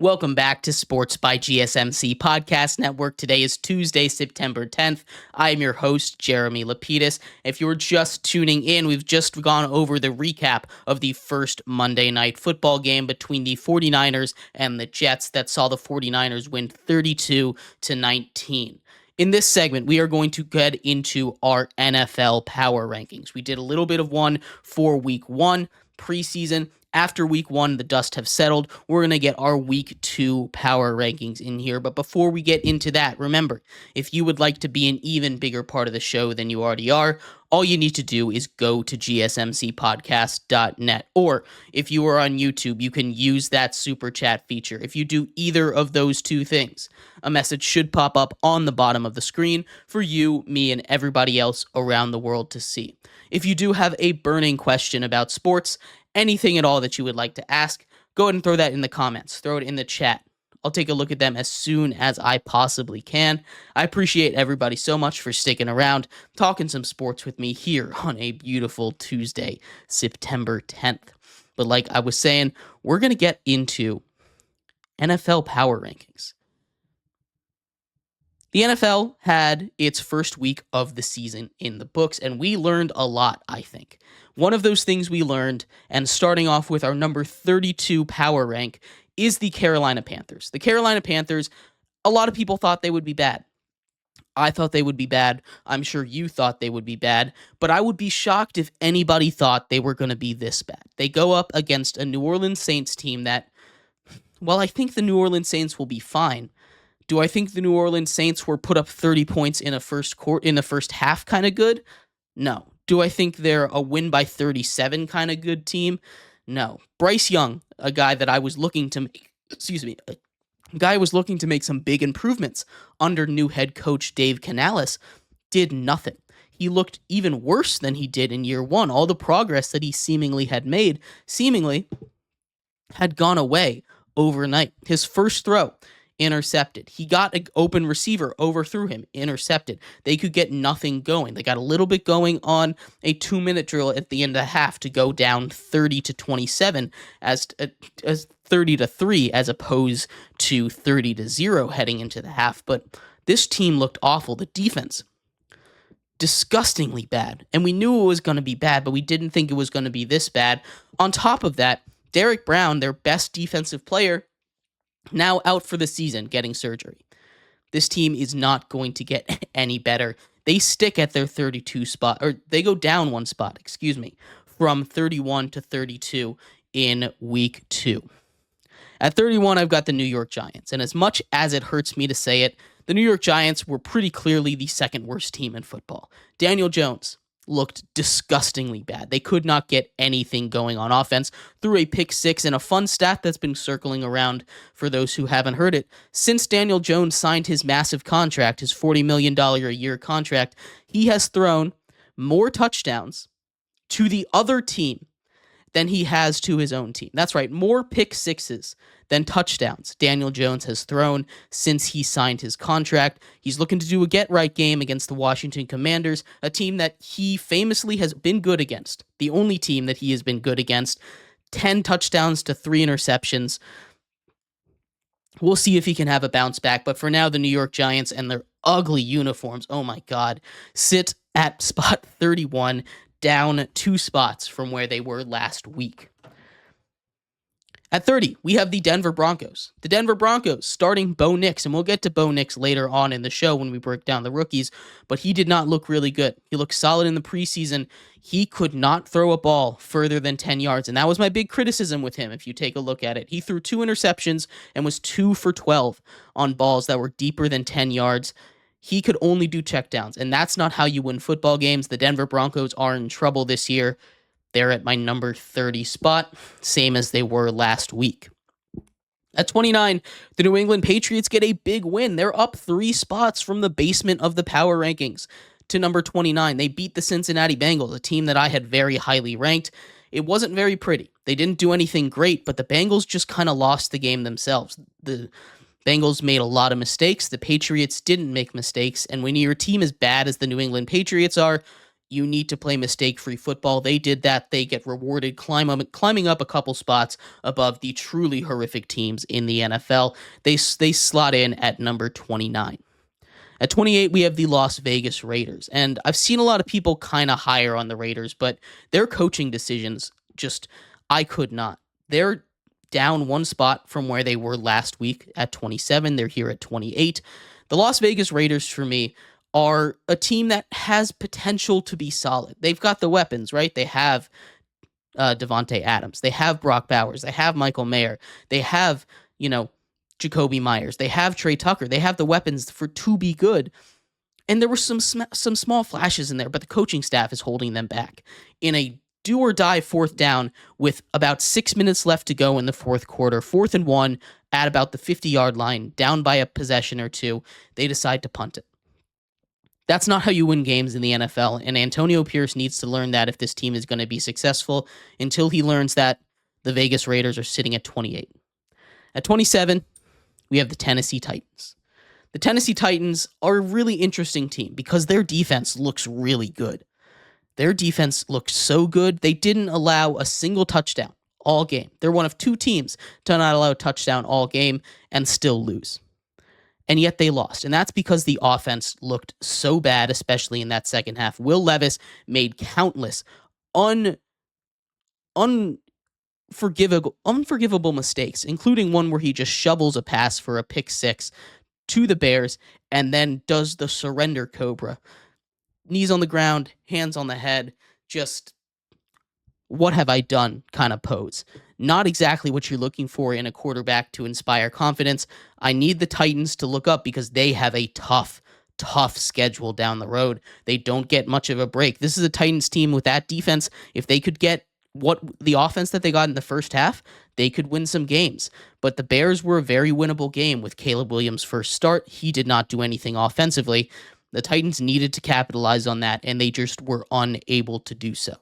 Welcome back to Sports by GSMC Podcast Network. Today is Tuesday, September 10th. I am your host, Jeremy Lapidus. If you're just tuning in, we've just gone over the recap of the first Monday Night Football game between the 49ers and the Jets that saw the 49ers win 32-19. In this segment, we are going to get into our NFL power rankings. We did a little bit of one for week one, preseason. After week one, the dust have settled. We're going to get our week two power rankings in here. But before we get into that, remember, if you would like to be an even bigger part of the show than you already are, all you need to do is go to gsmcpodcast.net. Or if you are on YouTube, you can use that super chat feature. If you do either of those two things, a message should pop up on the bottom of the screen for you, me, and everybody else around the world to see. If you do have a burning question about sports, anything at all that you would like to ask, go ahead and throw that in the comments. Throw it in the chat. I'll take a look at them as soon as I possibly can. I appreciate everybody so much for sticking around, talking some sports with me here on a beautiful Tuesday, September 10th. But like I was saying, we're going to get into NFL power rankings. The NFL had its first week of the season in the books, and we learned a lot, I think. One of those things we learned, and starting off with our number 32 power rank, is the Carolina Panthers. The Carolina Panthers, a lot of people thought they would be bad. I thought they would be bad. I'm sure you thought they would be bad, but I would be shocked if anybody thought they were going to be this bad. They go up against a New Orleans Saints team that, well, I think the New Orleans Saints will be fine. Do I think the New Orleans Saints were put up 30 points in the first half kind of good? No. Do I think they're a win by 37 kind of good team? No. Bryce Young, a guy that I was looking to make, some big improvements under new head coach Dave Canales, did nothing. He looked even worse than he did in year one. All the progress that he seemingly had made had gone away overnight. His first throw, intercepted. He got an open receiver, overthrew him, intercepted. They could get nothing going. They got a little bit going on a 2-minute drill at the end of the half to go down 30-27 as 30-3 as opposed to 30-0 heading into the half. But this team looked awful. The defense, disgustingly bad. And we knew it was going to be bad, but we didn't think it was going to be this bad. On top of that, Derrick Brown, their best defensive player, now out for the season, getting surgery. This team is not going to get any better. They stick at their 32 spot, or they go down one spot, from 31 to 32 in week 2. At 31, I've got the New York Giants, and as much as it hurts me to say it, the New York Giants were pretty clearly the second worst team in football. Daniel Jones looked disgustingly bad. They could not get anything going on offense. Threw a pick six, and a fun stat that's been circling around for those who haven't heard it. Since Daniel Jones signed his massive contract, his $40 million a year contract, he has thrown more touchdowns to the other team than he has to his own team. That's right, more pick sixes than touchdowns Daniel Jones has thrown since he signed his contract. He's looking to do a get-right game against the Washington Commanders, a team that he famously has been good against, the only team that he has been good against. 10 touchdowns to 3 interceptions. We'll see if he can have a bounce back, but for now, the New York Giants and their ugly uniforms, oh my God, sit at spot 31, down 2 spots from where they were last week. At 30, we have the Denver Broncos. The Denver Broncos starting Bo Nix, and we'll get to Bo Nix later on in the show when we break down the rookies, but he did not look really good. He looked solid in the preseason. He could not throw a ball further than 10 yards, and that was my big criticism with him if you take a look at it. He threw 2 interceptions and was 2 for 12 on balls that were deeper than 10 yards. He could only do checkdowns, and that's not how you win football games. The Denver Broncos are in trouble this year. They're at my number 30 spot, same as they were last week. At 29, the New England Patriots get a big win. They're up 3 spots from the basement of the power rankings to number 29. They beat the Cincinnati Bengals, a team that I had very highly ranked. It wasn't very pretty. They didn't do anything great, but the Bengals just kind of lost the game themselves. The Bengals made a lot of mistakes. The Patriots didn't make mistakes, and when your team as bad as the New England Patriots are, you need to play mistake-free football. They did that. They get rewarded climbing up a couple spots above the truly horrific teams in the NFL. They slot in at number 29. At 28, we have the Las Vegas Raiders. And I've seen a lot of people kind of higher on the Raiders, but their coaching decisions I could not. They're down one spot from where they were last week at 27. They're here at 28. The Las Vegas Raiders, for me, are a team that has potential to be solid. They've got the weapons, right? They have Devontae Adams. They have Brock Bowers. They have Michael Mayer. They have, Jacoby Myers. They have Trey Tucker. They have the weapons to be good. And there were some small flashes in there, but the coaching staff is holding them back. In a do or die fourth down with about 6 minutes left to go in the fourth quarter, 4th and 1 at about the 50-yard line, down by a possession or two, they decide to punt it. That's not how you win games in the NFL, and Antonio Pierce needs to learn that if this team is going to be successful. Until he learns that, the Vegas Raiders are sitting at 28. At 27, we have the Tennessee Titans. The Tennessee Titans are a really interesting team because their defense looks really good. Their defense looked so good, they didn't allow a single touchdown all game. They're one of two teams to not allow a touchdown all game and still lose. And yet they lost. And that's because the offense looked so bad, especially in that second half. Will Levis made countless unforgivable mistakes, including one where he just shovels a pass for a pick six to the Bears and then does the surrender cobra. Knees on the ground, hands on the head, just what have I done kind of pose. Not exactly what you're looking for in a quarterback to inspire confidence. I need the Titans to look up because they have a tough schedule down the road. They don't get much of a break. This is a Titans team with that defense. If they could get the offense that they got in the first half, they could win some games. But the Bears were a very winnable game with Caleb Williams' first start. He did not do anything offensively. The Titans needed to capitalize on that, and they just were unable to do so.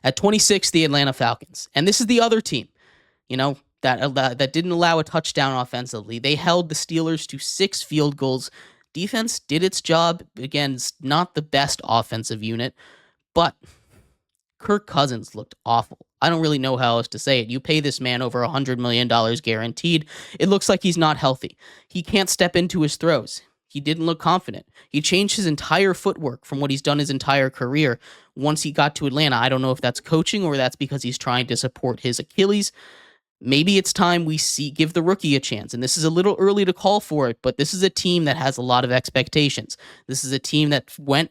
At 26, the Atlanta Falcons. And this is the other team, that didn't allow a touchdown offensively. They held the Steelers to 6 field goals. Defense did its job. Again, it's not the best offensive unit, but Kirk Cousins looked awful. I don't really know how else to say it. You pay this man over $100 million guaranteed. It looks like he's not healthy. He can't step into his throws. He didn't look confident. He changed his entire footwork from what he's done his entire career once he got to Atlanta. I don't know if that's coaching or that's because he's trying to support his Achilles. Maybe it's time we give the rookie a chance. And this is a little early to call for it, but this is a team that has a lot of expectations. This is a team that went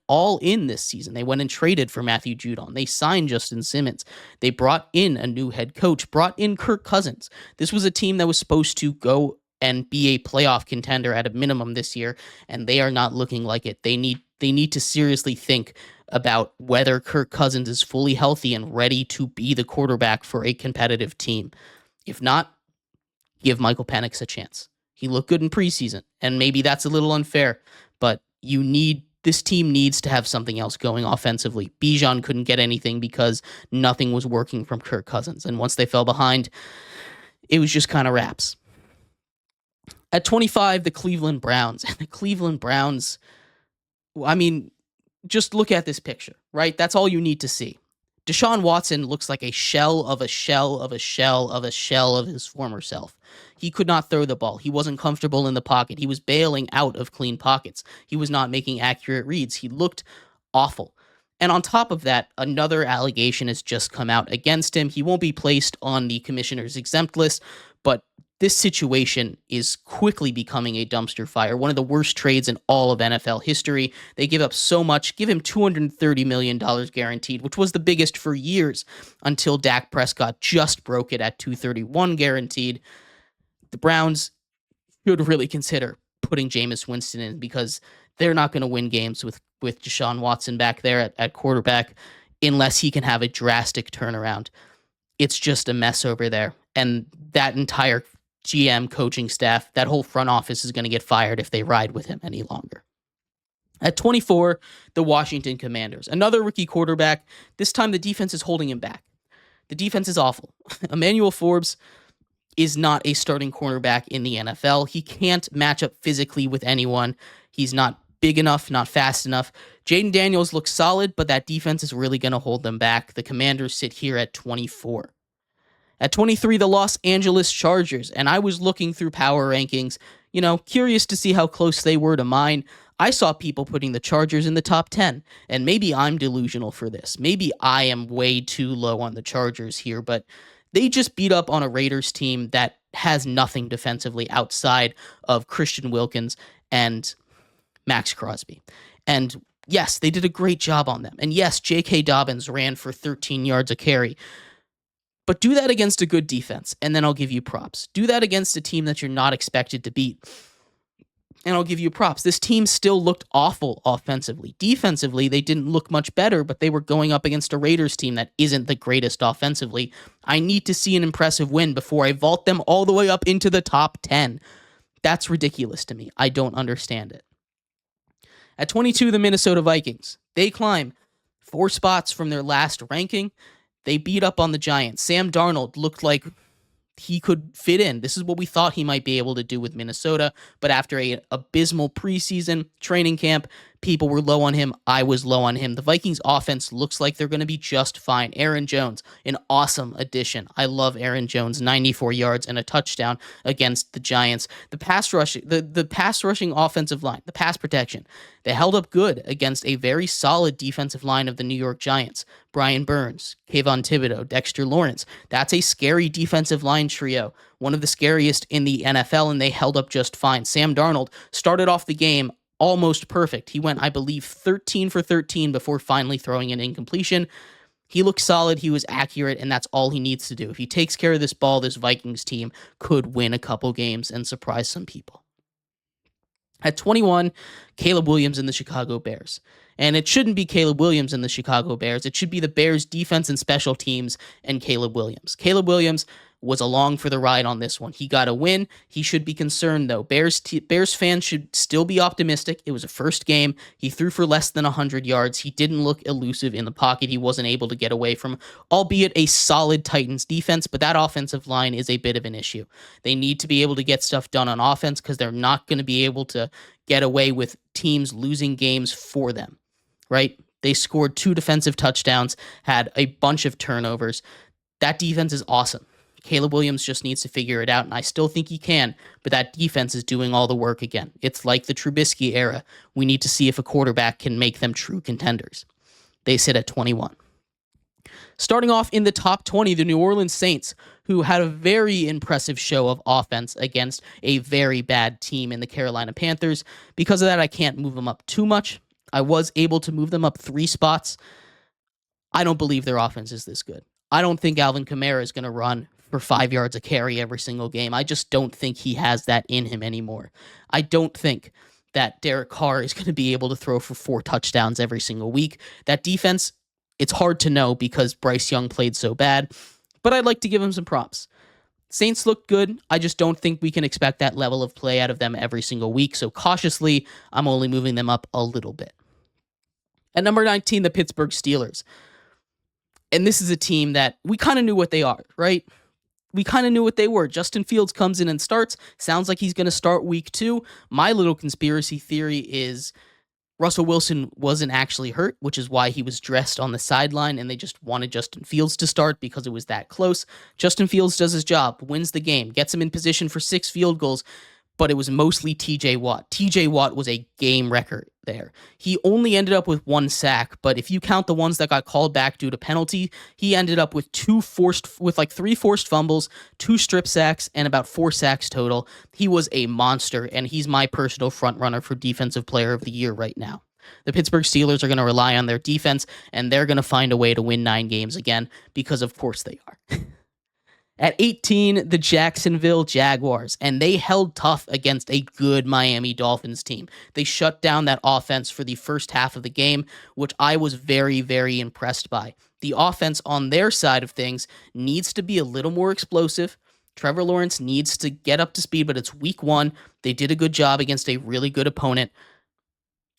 all in this season. They went and traded for Matthew Judon. They signed Justin Simmons. They brought in a new head coach, brought in Kirk Cousins. This was a team that was supposed to go and be a playoff contender at a minimum this year, and they are not looking like it. They need to seriously think about whether Kirk Cousins is fully healthy and ready to be the quarterback for a competitive team. If not, give Michael Penix a chance. He looked good in preseason, and maybe that's a little unfair, but this team needs to have something else going offensively. Bijan couldn't get anything because nothing was working from Kirk Cousins, and once they fell behind, it was just kind of wraps. At 25, the Cleveland Browns. And the Cleveland Browns, just look at this picture, right? That's all you need to see. Deshaun Watson looks like a shell of a shell of a shell of a shell of his former self. He could not throw the ball. He wasn't comfortable in the pocket. He was bailing out of clean pockets. He was not making accurate reads. He looked awful. And on top of that, another allegation has just come out against him. He won't be placed on the commissioner's exempt list, but this situation is quickly becoming a dumpster fire, one of the worst trades in all of NFL history. They give up so much, give him $230 million guaranteed, which was the biggest for years until Dak Prescott just broke it at $231 guaranteed. The Browns should really consider putting Jameis Winston in because they're not going to win games with Deshaun Watson back there at quarterback unless he can have a drastic turnaround. It's just a mess over there. And that entire GM coaching staff, that whole front office is going to get fired if they ride with him any longer. At 24, the Washington Commanders. Another rookie quarterback. This time the defense is holding him back. The defense is awful. Emmanuel Forbes is not a starting cornerback in the NFL. He can't match up physically with anyone. He's not big enough, not fast enough. Jaden Daniels looks solid, but that defense is really going to hold them back. The Commanders sit here at 24. At 23, the Los Angeles Chargers, and I was looking through power rankings, curious to see how close they were to mine. I saw people putting the Chargers in the top 10, and maybe I'm delusional for this. Maybe I am way too low on the Chargers here, but they just beat up on a Raiders team that has nothing defensively outside of Christian Wilkins and Max Crosby. And yes, they did a great job on them. And yes, J.K. Dobbins ran for 13 yards a carry. But do that against a good defense, and then I'll give you props. Do that against a team that you're not expected to beat, and I'll give you props. This team still looked awful offensively. Defensively, they didn't look much better, but they were going up against a Raiders team that isn't the greatest offensively. I need to see an impressive win before I vault them all the way up into the top 10. That's ridiculous to me. I don't understand it. At 22, the Minnesota Vikings. They climb 4 spots from their last ranking. They beat up on the Giants. Sam Darnold looked like he could fit in. This is what we thought he might be able to do with Minnesota, but after an abysmal preseason training camp, people were low on him. I was low on him. The Vikings offense looks like they're going to be just fine. Aaron Jones, an awesome addition. I love Aaron Jones, 94 yards and a touchdown against the Giants. The pass rushing offensive line, the pass protection, they held up good against a very solid defensive line of the New York Giants. Brian Burns, Kayvon Thibodeau, Dexter Lawrence. That's a scary defensive line trio, one of the scariest in the NFL, and they held up just fine. Sam Darnold started off the game almost perfect. He went, I believe, 13 for 13 before finally throwing an incompletion. He looked solid. He was accurate, and that's all he needs to do. If he takes care of this ball, this Vikings team could win a couple games and surprise some people. At 21, Caleb Williams and the Chicago Bears. And it shouldn't be Caleb Williams and the Chicago Bears. It should be the Bears defense and special teams and Caleb Williams. Caleb Williams was along for the ride on this one. He got a win. He should be concerned, though. Bears fans should still be optimistic. It was a first game. He threw for less than 100 yards. He didn't look elusive in the pocket. He wasn't able to get away from, albeit a solid Titans defense, but that offensive line is a bit of an issue. They need to be able to get stuff done on offense because they're not going to be able to get away with teams losing games for them, right? They scored 2 defensive touchdowns, had a bunch of turnovers. That defense is awesome. Caleb Williams just needs to figure it out, and I still think he can, but that defense is doing all the work again. It's like the Trubisky era. We need to see if a quarterback can make them true contenders. They sit at 21. Starting off in the top 20, the New Orleans Saints, who had a very impressive show of offense against a very bad team in the Carolina Panthers. Because of that, I can't move them up too much. I was able to move them up 3 spots. I don't believe their offense is this good. I don't think Alvin Kamara is going to run for 5 yards a carry every single game. I just don't think he has that in him anymore. I don't think that Derek Carr is going to be able to throw for 4 touchdowns every single week. That defense, it's hard to know because Bryce Young played so bad, but I'd like to give him some props. Saints looked good. I just don't think we can expect that level of play out of them every single week, so cautiously, I'm only moving them up a little bit. At number 19, the Pittsburgh Steelers. And this is a team that we kind of knew what they are, right? We kind of knew what they were. Justin Fields comes in and starts. Sounds like he's going to start week 2. My little conspiracy theory is Russell Wilson wasn't actually hurt, which is why he was dressed on the sideline, and they just wanted Justin Fields to start because it was that close. Justin Fields does his job, wins the game, gets him in position for 6 field goals, but it was mostly TJ Watt. TJ Watt was a game wrecker there. He only ended up with 1 sack, but if you count the ones that got called back due to penalty, he ended up with 3 forced fumbles, 2 strip sacks, and about 4 sacks total. He was a monster, and he's my personal front runner for Defensive Player of the Year right now. The Pittsburgh Steelers are going to rely on their defense, and they're going to find a way to win 9 games again, because of course they are. At 18, the Jacksonville Jaguars, and they held tough against a good Miami Dolphins team. They shut down that offense for the first half of the game, which I was very, very impressed by. The offense on their side of things needs to be a little more explosive. Trevor Lawrence needs to get up to speed, but it's week 1. They did a good job against a really good opponent.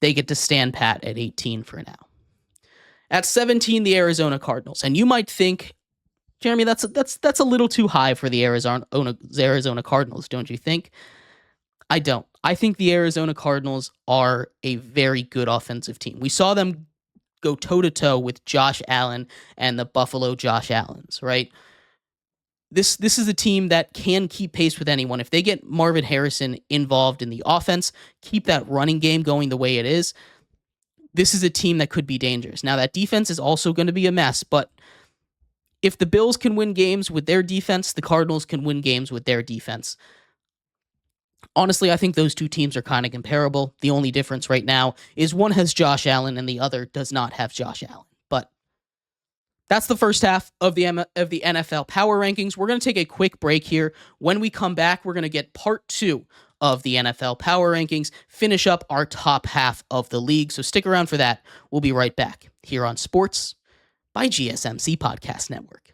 They get to stand pat at 18 for now. At 17, the Arizona Cardinals, and you might think, Jeremy, that's a little too high for the Arizona Cardinals, don't you think? I don't. I think the Arizona Cardinals are a very good offensive team. We saw them go toe-to-toe with Josh Allen and the Buffalo Josh Allens, right? This is a team that can keep pace with anyone. If they get Marvin Harrison involved in the offense, keep that running game going the way it is, this is a team that could be dangerous. Now, that defense is also going to be a mess, but if the Bills can win games with their defense, the Cardinals can win games with their defense. Honestly, I think those two teams are kind of comparable. The only difference right now is one has Josh Allen and the other does not have Josh Allen. But that's the first half of the NFL Power Rankings. We're going to take a quick break here. When we come back, we're going to get part 2 of the NFL Power Rankings, finish up our top half of the league. So stick around for that. We'll be right back here on Sports by GSMC Podcast Network.